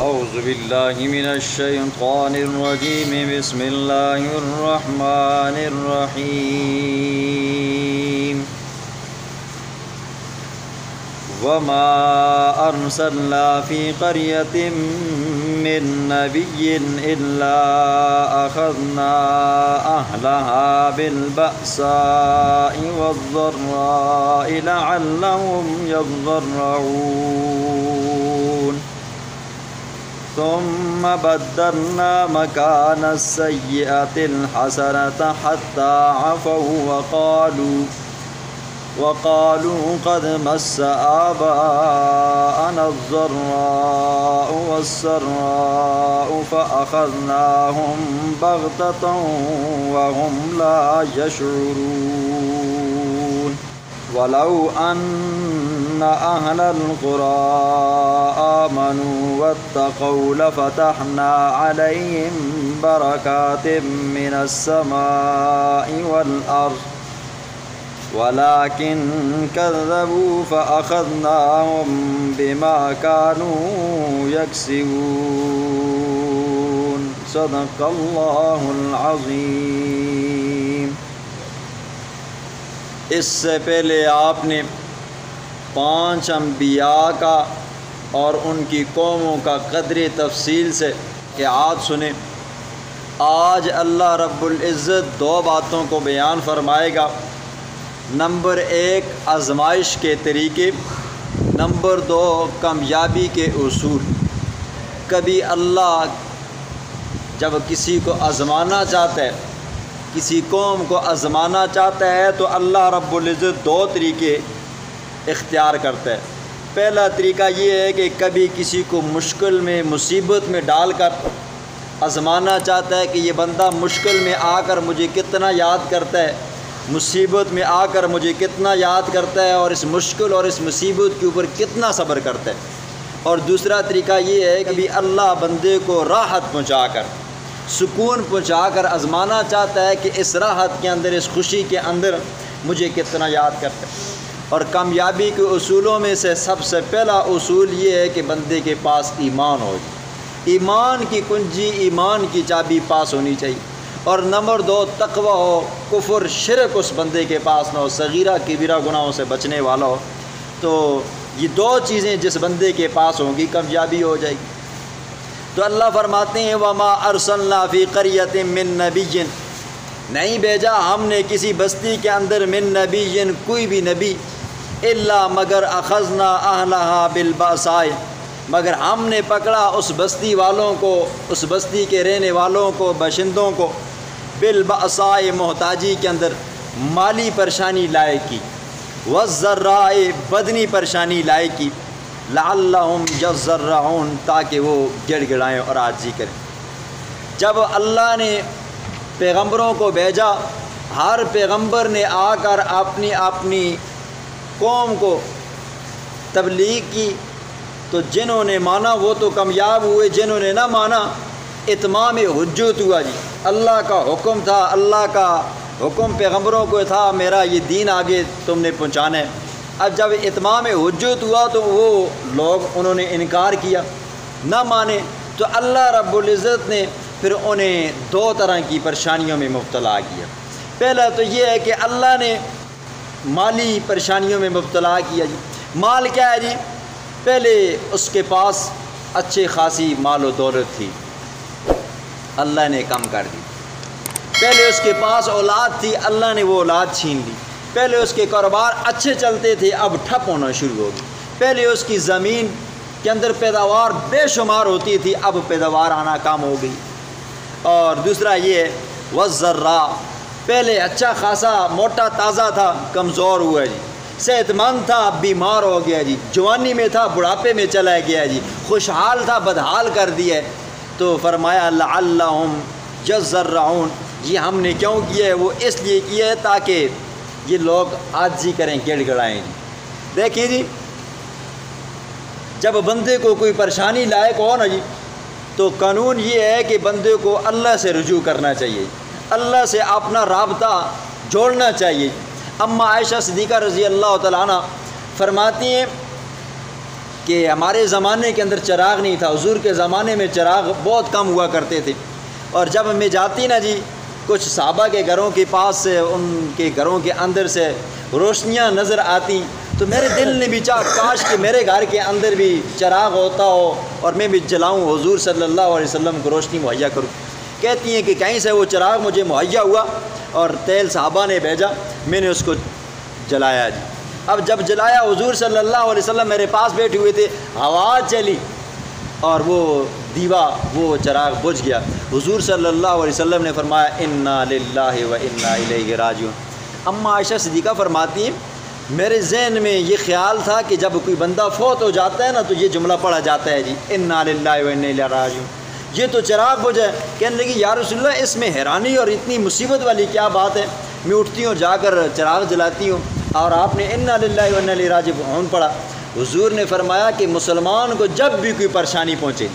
اعوذ باللہ من الشیطان الرجیم بسم اللہ الرحمن الرحیم وما ارسلنا فی قریۃ من نبی الا اخذنا اہلہا بالبأساء والضراء لعلہم یضرعون ثم بدلنا مكان السيئة الحسنة حتى عفوا وقالوا قد مس آباءنا الضراء والسراء فأخذناهم بغتة وهم لا يشعرون ولو أن أهل القرى آمنوا واتقوا لفتحنا عليهم بركات من السماء والأرض ولكن كذبوا فأخذناهم بما كانوا يكسبون صدق الله العظيم۔ اس سے پہلے آپ نے 5 انبیاء کا اور ان کی قوموں کا قدر تفصیل سے اعادہ سنے۔ آج اللہ رب العزت 2 باتوں کو بیان فرمائے گا۔ نمبر 1 آزمائش کے طریقے، نمبر 2 کامیابی کے اصول۔ کبھی اللہ جب کسی کو آزمانا چاہتا ہے، کسی قوم کو آزمانا چاہتا ہے تو اللہ رب العزت 2 طریقے اختیار کرتا ہے۔ پہلا طریقہ یہ ہے کہ کبھی کسی کو مشکل میں، مصیبت میں ڈال کر آزمانا چاہتا ہے کہ یہ بندہ مشکل میں آ کر مجھے کتنا یاد کرتا ہے، مصیبت میں آ کر مجھے کتنا یاد کرتا ہے اور اس مشکل اور اس مصیبت کے اوپر کتنا صبر کرتا ہے۔ اور دوسرا طریقہ یہ ہے کہ بھی اللہ بندے کو راحت پہنچا کر، سکون پہنچا کر آزمانا چاہتا ہے کہ اس راحت کے اندر، اس خوشی کے اندر مجھے کتنا یاد کرتا ہے۔ اور کامیابی کے اصولوں میں سے سب سے پہلا اصول یہ ہے کہ بندے کے پاس ایمان ہو جائے۔ ایمان کی کنجی، ایمان کی چابی پاس ہونی چاہیے۔ اور نمبر 2 تقوی ہو، کفر شرک اس بندے کے پاس نہ ہو، صغیرہ کبیرہ گناہوں سے بچنے والا ہو۔ تو یہ 2 چیزیں جس بندے کے پاس ہوں گی کامیابی ہو جائے گی۔ تو اللہ فرماتے ہیں وما ارسلنا فی قریۃ من نبی، نہیں بھیجا ہم نے کسی بستی کے اندر من نبی، کوئی بھی نبی، الا مگر اخذنا اہلہا بالبأساء، مگر ہم نے پکڑا اس بستی والوں کو، اس بستی کے رہنے والوں کو، باشندوں کو، بالبأساء محتاجی کے اندر مالی پریشانی لائے کی، والضراء بدنی پریشانی لائے کی، لعلہم یضرعون تاکہ وہ گڑ گڑائیں اور عاجزی کریں۔ جب اللہ نے پیغمبروں کو بھیجا، ہر پیغمبر نے آ کر اپنی اپنی قوم کو تبلیغ کی، تو جنہوں نے مانا وہ تو کامیاب ہوئے، جنہوں نے نہ مانا اتمام حجت ہوا جی۔ اللہ کا حکم تھا، اللہ کا حکم پیغمبروں کو تھا میرا یہ دین آگے تم نے پہنچانا ہے۔ اب جب اتمام حجت ہوا تو وہ لوگ انہوں نے انکار کیا، نہ مانے، تو اللہ رب العزت نے پھر انہیں 2 طرح کی پریشانیوں میں مبتلا کیا۔ پہلا تو یہ ہے کہ اللہ نے مالی پریشانیوں میں مبتلا کیا جی۔ مال کیا ہے جی؟ پہلے اس کے پاس اچھی خاصی مال و دولت تھی، اللہ نے کم کر دی۔ پہلے اس کے پاس اولاد تھی، اللہ نے وہ اولاد چھین لی۔ پہلے اس کے کاروبار اچھے چلتے تھے، اب ٹھپ ہونا شروع ہو گئی۔ پہلے اس کی زمین کے اندر پیداوار بے شمار ہوتی تھی، اب پیداوار آنا کم ہو گئی۔ اور دوسرا یہ والضراء، پہلے اچھا خاصا موٹا تازہ تھا، کمزور ہوا جی۔ صحت مند تھا، بیمار ہو گیا جی۔ جوانی میں تھا، بڑھاپے میں چلا گیا جی۔ خوشحال تھا، بدحال کر دیا ہے۔ تو فرمایا لعلہم یضرعون، یہ ہم نے کیوں کیا ہے؟ وہ اس لیے کیا ہے تاکہ یہ لوگ عاجزی کریں، گڑ گڑائیں جی۔ دیکھیں جی، جب بندے کو کوئی پریشانی لائق ہو نا جی، تو قانون یہ ہے کہ بندے کو اللہ سے رجوع کرنا چاہیے، اللہ سے اپنا رابطہ جوڑنا چاہیے۔ اما عائشہ صدیقہ رضی اللہ تعالیٰ عنہ فرماتی ہیں کہ ہمارے زمانے کے اندر چراغ نہیں تھا، حضور کے زمانے میں چراغ بہت کم ہوا کرتے تھے، اور جب میں جاتی نا جی کچھ صحابہ کے گھروں کے پاس سے، ان کے گھروں کے اندر سے روشنیاں نظر آتی تو میرے دل نے بھی چاہا کاش کہ میرے گھر کے اندر بھی چراغ ہوتا ہو اور میں بھی جلاؤں، حضور صلی اللہ علیہ وسلم کو روشنی مہیا کروں۔ کہتی ہیں کہ کہیں سے وہ چراغ مجھے مہیا ہوا اور تیل صحابہ نے بھیجا، میں نے اس کو جلایا جی۔ اب جب جلایا حضور صلی اللہ علیہ وسلم میرے پاس بیٹھے ہوئے تھے، ہوا چلی اور وہ دیوا، وہ چراغ بجھ گیا۔ حضور صلی اللہ علیہ وسلم نے فرمایا انا للہ و انا الیہ راجعون۔ اماں عائشہ صدیقہ فرماتی ہیں میرے ذہن میں یہ خیال تھا کہ جب کوئی بندہ فوت ہو جاتا ہے نا تو یہ جملہ پڑھا جاتا ہے جی انا للہ و انا الیہ راجعون، یہ تو چراغ بجھا ہے۔ کہنے لگی یا رسول اللہ اس میں حیرانی اور اتنی مصیبت والی کیا بات ہے؟ میں اٹھتی ہوں جا کر چراغ جلاتی ہوں اور آپ نے انا للہ و انا الیہ راجعون پڑھا۔ حضور نے فرمایا کہ مسلمان کو جب بھی کوئی پریشانی پہنچے،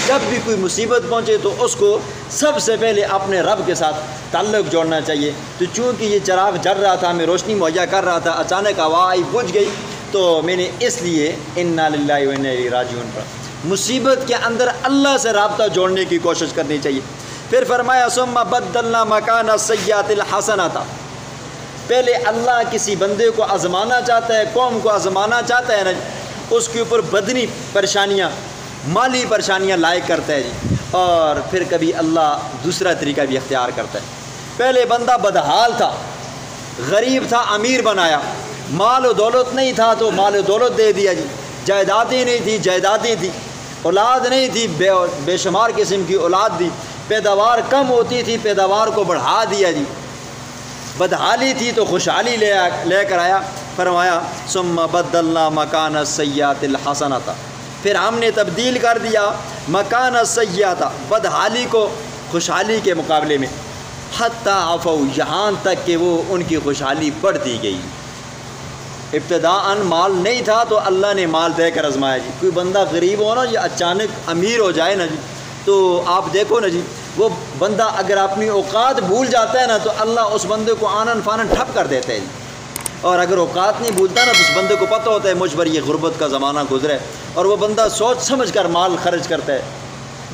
جب بھی کوئی مصیبت پہنچے تو اس کو سب سے پہلے اپنے رب کے ساتھ تعلق جوڑنا چاہیے۔ تو چونکہ یہ چراغ جل رہا تھا، میں روشنی مہیا کر رہا تھا، اچانک ہوا آئی بجھ گئی، تو میں نے اس لیے انا للہ و انا الیہ راجعون پڑھا۔ مصیبت کے اندر اللہ سے رابطہ جوڑنے کی کوشش کرنی چاہیے۔ پھر فرمایا ثم بدلنا مکان السیئات الحسنۃ، پہلے اللہ کسی بندے کو آزمانا چاہتا ہے، قوم کو آزمانا چاہتا ہے نا، اس کے اوپر بدنی پریشانیاں، مالی پریشانیاں لائق کرتا ہے جی، اور پھر کبھی اللہ دوسرا طریقہ بھی اختیار کرتا ہے۔ پہلے بندہ بدحال تھا، غریب تھا، امیر بنایا، مال و دولت نہیں تھا تو مال و دولت دے دیا جی، جائیدادیں نہیں تھی جائیدادیں تھی، اولاد نہیں تھی بے شمار قسم کی اولاد دی، پیداوار کم ہوتی تھی پیداوار کو بڑھا دیا جی، بدحالی تھی تو خوشحالی لے کر آیا۔ فرمایا ثم بدلنا مکان السیئات الحسنۃ، پھر ہم نے تبدیل کر دیا مکان السیئات، بدحالی کو خوشحالی کے مقابلے میں، حتی عفوا، یہاں تک کہ وہ ان کی خوشحالی بڑھتی گئی۔ ابتداءً مال نہیں تھا تو اللہ نے مال دے کر آزمایا جی۔ کوئی بندہ غریب ہو نا، یہ اچانک امیر ہو جائے نا جی، تو آپ دیکھو نا جی، وہ بندہ اگر اپنی اوقات بھول جاتا ہے نا تو اللہ اس بندے کو آنن فانن ٹھپ کر دیتا ہے جی، اور اگر اوقات نہیں بھولتا نا تو اس بندے کو پتہ ہوتا ہے مجھ پر یہ غربت کا زمانہ گزرا ہے، اور وہ بندہ سوچ سمجھ کر مال خرچ کرتا ہے۔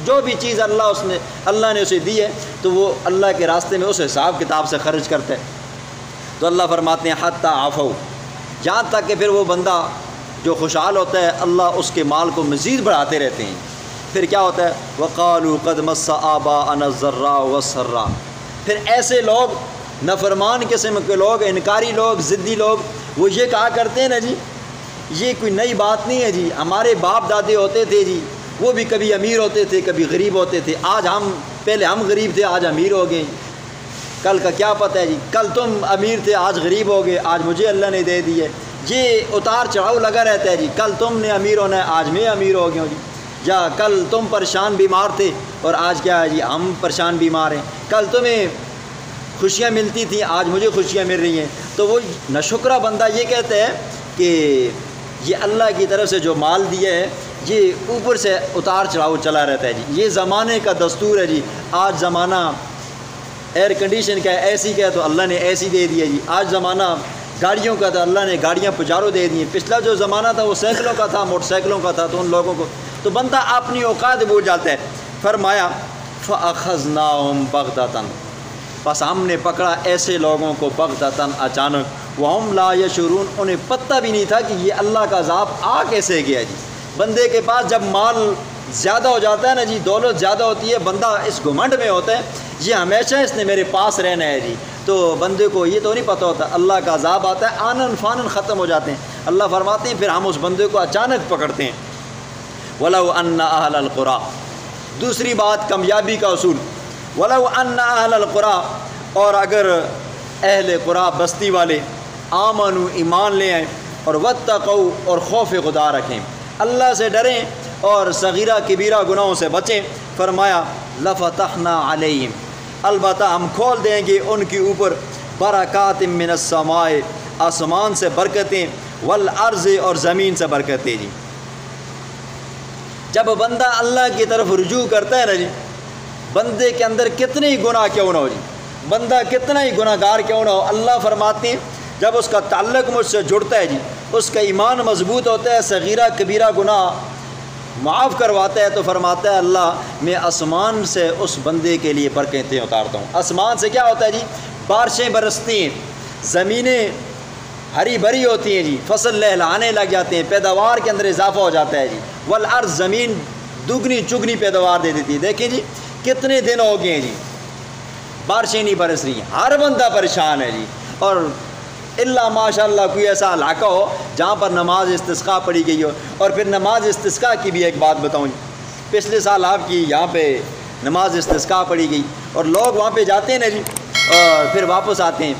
جو بھی چیز اللہ نے اسے دی ہے تو وہ اللہ کے راستے میں اس حساب کتاب سے خرچ کرتا ہے۔ تو اللہ فرماتے ہیں حتی عفوا، جہاں تک کہ پھر وہ بندہ جو خوشحال ہوتا ہے اللہ اس کے مال کو مزید بڑھاتے رہتے ہیں۔ پھر کیا ہوتا ہے وقالوا قد مس آباءنا الضراء والسراء، پھر ایسے لوگ نافرمان قسم کے لوگ، انکاری لوگ، ضدی لوگ، وہ یہ کہا کرتے ہیں نا جی یہ کوئی نئی بات نہیں ہے جی، ہمارے باپ دادے ہوتے تھے جی، وہ بھی کبھی امیر ہوتے تھے کبھی غریب ہوتے تھے، پہلے ہم غریب تھے آج امیر ہو گئے، کل کا کیا پتہ ہے جی، کل تم امیر تھے آج غریب ہو گئے، آج مجھے اللہ نے دے دی ہے، یہ اتار چڑھاؤ لگا رہتا ہے جی، کل تم نے امیر ہونا ہے آج میں امیر ہو گیا ہوں جی، یا کل تم پریشان بیمار تھے اور آج کیا ہے جی ہم پریشان بیمار ہیں، کل تمہیں خوشیاں ملتی تھیں آج مجھے خوشیاں مل رہی ہیں۔ تو وہ ناشکرہ بندہ یہ کہتا ہے کہ یہ اللہ کی طرف سے جو مال دیا ہے یہ اوپر سے اتار چڑھاؤ چلا رہتا ہے جی، یہ زمانے کا دستور ہے جی، آج زمانہ ایئر کنڈیشن کا ہے، اے سی کا ہے تو اللہ نے اے سی دے دیا جی، آج زمانہ گاڑیوں کا تھا اللہ نے گاڑیاں پجارو دے دی، پچھلا جو زمانہ تھا وہ سائیکلوں کا تھا، موٹر سائیکلوں کا تھا، تو ان لوگوں کو تو بندہ اپنی اوقات بھول جاتا ہے۔ فرمایا فَأَخَذْنَاهُمْ بَغْتَةً، بس ہم نے پکڑا ایسے لوگوں کو بغتتاً اچانک، وَهُمْ لَا يَشْعُرُونَ، انہیں پتہ بھی نہیں تھا کہ یہ اللہ کا عذاب آ کیسے گیا جی۔ بندے کے پاس جب مال زیادہ ہو جاتا ہے نا جی، دولت زیادہ ہوتی ہے، بندہ اس گھمنڈ میں ہوتا ہے یہ ہمیشہ اس نے میرے پاس رہنا ہے جی، تو بندے کو یہ تو نہیں پتہ ہوتا اللہ کا عذاب آتا ہے آنن فانن ختم ہو جاتے ہیں۔ اللہ فرماتے ہیں پھر ہم اس بندے کو اچانک پکڑتے ہیں۔ وَلَوْ أَنَّ أَهْلَ الْقُرَىٰ، دوسری بات کامیابی کا اصول، وَلَوْ أَنَّ أَهْلَ الْقُرَىٰ، اور اگر اہل قرآ بستی والے آمنوا ایمان لے آئیں اور واتقوا اور خوف خدا رکھیں، اللہ سے ڈریں اور صغیرہ کبیرہ گناہوں سے بچیں، فرمایا لَفَتَحْنَا عَلَيْهِمْ، البتہ ہم کھول دیں گے ان کے اوپر برکات من السماء، آسمان سے برکتیں، والارض اور زمین سے برکتیں جی۔ جب بندہ اللہ کی طرف رجوع کرتا ہے نا جی، بندے کے اندر کتنے ہی گناہ کیوں نہ ہو جی، بندہ کتنا ہی گناہ گار کیوں نہ ہو، اللہ فرماتے ہیں جب اس کا تعلق مجھ سے جڑتا ہے جی، اس کا ایمان مضبوط ہوتا ہے، صغیرہ کبیرہ گناہ معاف کرواتا ہے، تو فرماتا ہے اللہ میں آسمان سے اس بندے کے لیے برکتیں اتارتا ہوں۔ آسمان سے کیا ہوتا ہے جی؟ بارشیں برستی ہیں، زمینیں ہری بھری ہوتی ہیں جی، فصل لہلانے لگ جاتے ہیں، پیداوار کے اندر اضافہ ہو جاتا ہے جی، والارض زمین دگنی چگنی پیداوار دے دیتی ہے۔ دیکھیں جی کتنے دن ہو گئے ہیں جی بارشیں نہیں برس رہی ہیں، ہر بندہ پریشان ہے جی، اور اللہ ماشاء اللہ کوئی ایسا علاقہ ہو جہاں پر نماز استسقاء پڑھی گئی ہو۔ اور پھر نماز استسقاء کی بھی ایک بات بتاؤں جی، پچھلے سال آپ کی یہاں پہ نماز استسقاء پڑھی گئی اور لوگ وہاں پہ جاتے ہیں نا جی اور پھر واپس آتے ہیں،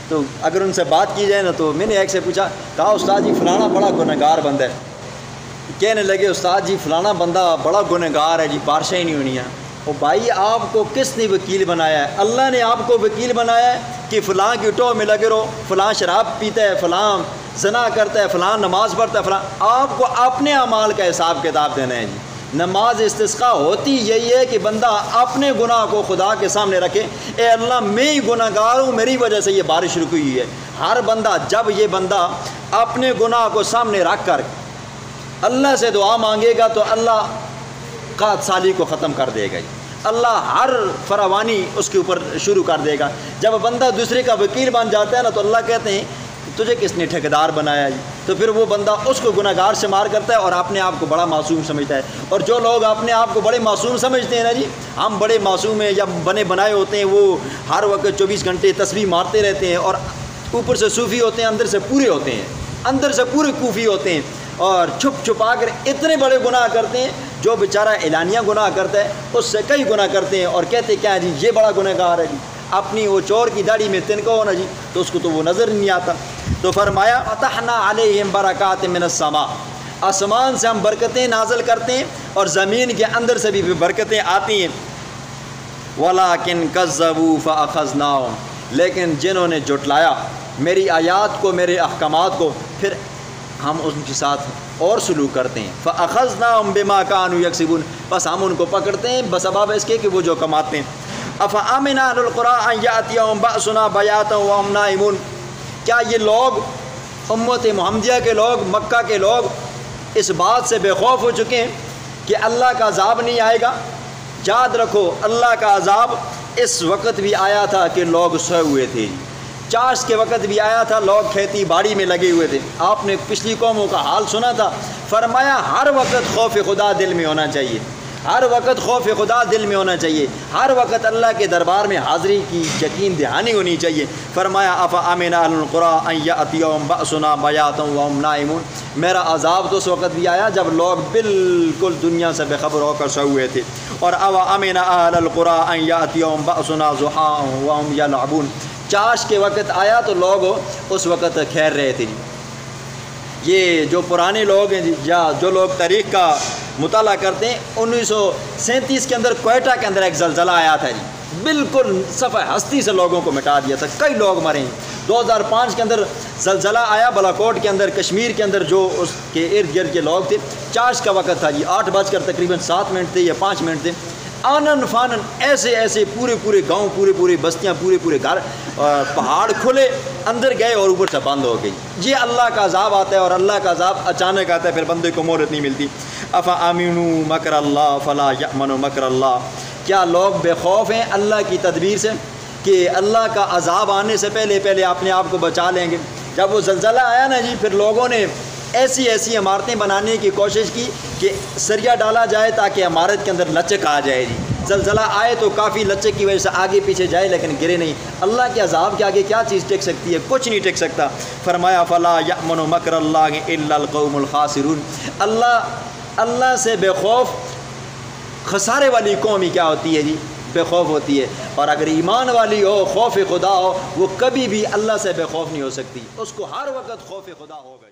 تو اگر ان سے بات کی جائے نا تو میں نے ایک سے پوچھا، کہا استاد جی فلانا بڑا گنہگار بندہ ہے، کہنے لگے استاد جی فلانا بندہ بڑا گنہگار ہے جی، بارشیں ہی نہیں ہونی ہیں۔ او بھائی آپ کو کس نے وکیل بنایا ہے؟ اللہ نے آپ کو وکیل بنایا ہے کہ فلاں کی ٹو میں لگے رہو، فلاں شراب پیتا ہے، فلاں زنا کرتا ہے، فلاں نماز پڑھتا ہے، فلاں۔ آپ کو اپنے اعمال کا حساب کتاب دینا ہے جی۔ نماز استسقاء ہوتی یہی ہے کہ بندہ اپنے گناہ کو خدا کے سامنے رکھے، اے اللہ میں ہی گناہ گار ہوں، میری وجہ سے یہ بارش رکی ہوئی ہے۔ ہر بندہ جب یہ بندہ اپنے گناہ کو سامنے رکھ کر اللہ سے دعا مانگے گا تو اللہ قحط سالی کو ختم کر دے گا جی، اللہ ہر فراوانی اس کے اوپر شروع کر دے گا۔ جب بندہ دوسرے کا وکیل بن جاتا ہے نا تو اللہ کہتے ہیں تجھے کس نے ٹھیکیدار بنایا جی؟ تو پھر وہ بندہ اس کو گناہ گار شمار کرتا ہے اور اپنے آپ کو بڑا معصوم سمجھتا ہے۔ اور جو لوگ اپنے آپ کو بڑے معصوم سمجھتے ہیں نا جی، ہم بڑے معصوم ہیں یا بنے بنائے ہوتے ہیں، وہ ہر وقت 24 گھنٹے تسبیح مارتے رہتے ہیں اور اوپر سے صوفی ہوتے ہیں، اندر سے پورے ہوتے ہیں، اندر سے پورے کوفی ہوتے ہیں، اور چھپ چھپا کر اتنے بڑے گناہ کرتے ہیں۔ جو بیچارہ اعلانیہ گناہ کرتا ہے اس سے کئی گناہ کرتے ہیں اور کہتے کیا ہے جی یہ بڑا گناہ گار ہے جی، اپنی وہ چور کی داڑھی میں تنکا ہونا جی تو اس کو تو وہ نظر نہیں آتا۔ تو فرمایا فتحنا علیہم برکات من السماء، آسمان سے ہم برکتیں نازل کرتے ہیں اور زمین کے اندر سے بھی برکتیں آتی ہیں۔ ولیکن کذبوا فاخذناہم، لیکن جنہوں نے جھٹلایا میری آیات کو، میرے احکامات کو، پھر ہم ان کے ساتھ اور سلوک کرتے ہیں۔ فاخذناہم بما كانوا یکسبون، بس ہم ان کو پکڑتے ہیں بسبب اس کے کہ وہ جو کماتے ہیں۔ افامن اہل القری ان یاتیہم باسنا بیاتا وهم نائمون، کیا یہ لوگ امت محمدیہ کے لوگ، مکہ کے لوگ اس بات سے بے خوف ہو چکے ہیں کہ اللہ کا عذاب نہیں آئے گا؟ یاد رکھو اللہ کا عذاب اس وقت بھی آیا تھا کہ لوگ سوئے ہوئے تھے، چاش کے وقت بھی آیا تھا، لوگ کھیتی باڑی میں لگے ہوئے تھے۔ آپ نے پچھلی قوموں کا حال سنا تھا، فرمایا ہر وقت خوف خدا دل میں ہونا چاہیے، ہر وقت خوف خدا دل میں ہونا چاہیے، ہر وقت اللہ کے دربار میں حاضری کی یقین دہانی ہونی چاہیے۔ فرمایا افامن اہل القری ان یاتیہم باسنا بیاتا وهم نائمون، میرا عذاب تو اس وقت بھی آیا جب لوگ بالکل دنیا سے بے خبر ہو کر سوئے ہوئے تھے۔ اور اوامن اہل القری ان یاتیہم باسنا ضحی وهم یلعبون، چاش کے وقت آیا تو لوگ اس وقت کھیل رہے تھے۔ یہ جو پرانے لوگ ہیں یا جو لوگ تاریخ کا مطالعہ کرتے ہیں، 1937 کے اندر کوئٹہ کے اندر ایک زلزلہ آیا تھا جی، بالکل صفحہ ہستی سے لوگوں کو مٹا دیا تھا، کئی لوگ مرے ہیں۔ 2005 کے اندر زلزلہ آیا بالاکوٹ کے اندر، کشمیر کے اندر، جو اس کے ارد گرد کے لوگ تھے، چاش کا وقت تھا جی، 8 بج کر تقریباً 7 منٹ تھے یا 5 منٹ تھے، آنن فانن ایسے ایسے پورے گاؤں، پورے بستیاں، پورے گھر، پہاڑ کھلے اندر گئے اور اوپر سے بند ہو گئی۔ یہ اللہ کا عذاب آتا ہے اور اللہ کا عذاب اچانک آتا ہے، پھر بندے کو مہلت نہیں ملتی۔ افامنوا مکر اللہ فلا یأمن مکر اللہ، کیا لوگ بے خوف ہیں اللہ کی تدبیر سے کہ اللہ کا عذاب آنے سے پہلے اپنے آپ کو بچا لیں گے؟ جب وہ زلزلہ آیا نا جی، پھر لوگوں نے ایسی عمارتیں بنانے کی کوشش کی کہ سریا ڈالا جائے تاکہ عمارت کے اندر لچک آ جائے جی، زلزلہ آئے تو کافی لچک کی وجہ سے آگے پیچھے جائے لیکن گرے نہیں۔ اللہ کے عذاب کے آگے کیا چیز ٹک سکتی ہے؟ کچھ نہیں ٹک سکتا۔ فرمایا فلا یأمن مکر اللہ الا القوم الخاسرون، اللہ سے بے خوف خسارے والی قوم ہی کیا ہوتی ہے جی؟ بے خوف ہوتی ہے۔ اور اگر ایمان والی ہو، خوف خدا ہو، وہ کبھی بھی اللہ سے بے خوف نہیں ہو سکتی، اس کو ہر وقت خوف خدا ہوگا۔